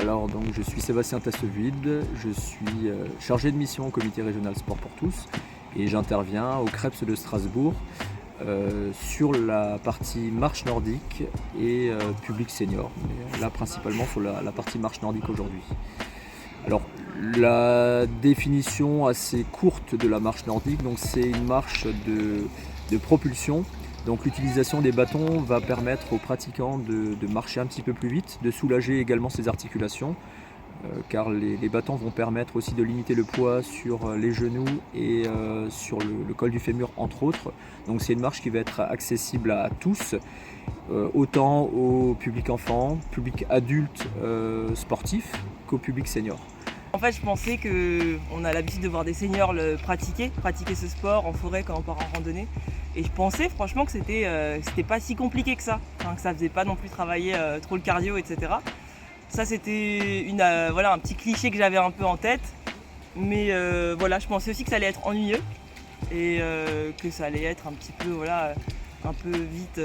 Alors donc je suis Sébastien Tasseville, je suis chargé de mission au comité régional sport pour tous et j'interviens au Krebs de Strasbourg sur la partie marche nordique et public senior, mais là principalement sur la partie marche nordique aujourd'hui. Alors la définition assez courte de la marche nordique, donc c'est une marche de propulsion. Donc l'utilisation des bâtons va permettre aux pratiquants de marcher un petit peu plus vite, de soulager également ses articulations, car les bâtons vont permettre aussi de limiter le poids sur les genoux et sur le col du fémur entre autres. Donc c'est une marche qui va être accessible à tous, autant au public enfant, public adulte sportif qu'au public senior. En fait, je pensais qu'on a l'habitude de voir des seniors pratiquer ce sport en forêt quand on part en randonnée. Et je pensais franchement que c'était pas si compliqué que ça, enfin, que ça faisait pas non plus travailler trop le cardio, etc. Ça c'était un petit cliché que j'avais un peu en tête. Mais je pensais aussi que ça allait être ennuyeux et que ça allait être un petit peu, un peu vite.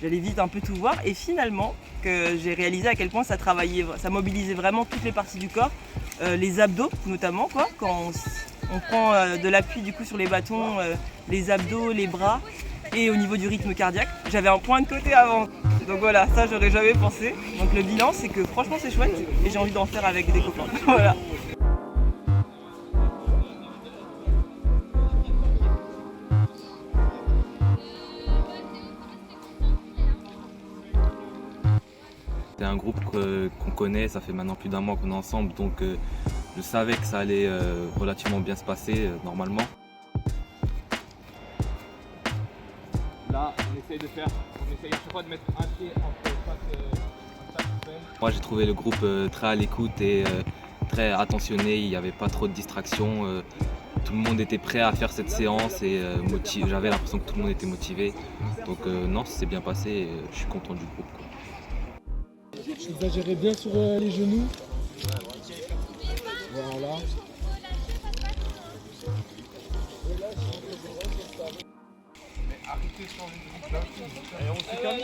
J'allais vite un peu tout voir et finalement que j'ai réalisé à quel point ça mobilisait vraiment toutes les parties du corps, les abdos notamment quand on prend de l'appui du coup sur les bâtons, les abdos, les bras et au niveau du rythme cardiaque. J'avais un point de côté avant, donc voilà, ça j'aurais jamais pensé. Donc le bilan c'est que franchement c'est chouette et j'ai envie d'en faire avec des copains. Voilà. C'est un groupe qu'on connaît, ça fait maintenant plus d'un mois qu'on est ensemble, donc je savais que ça allait relativement bien se passer normalement. Là, on essaye à chaque fois de mettre un pied entre chaque poubelle. Moi j'ai trouvé le groupe très à l'écoute et très attentionné, il n'y avait pas trop de distractions. Tout le monde était prêt à faire cette séance et j'avais l'impression que tout le monde était motivé. Donc non, ça s'est bien passé et je suis content du groupe. Exagérez bien sur les genoux. Voilà. Mais arrêtez sur les groupes là. Et on s'est calmé.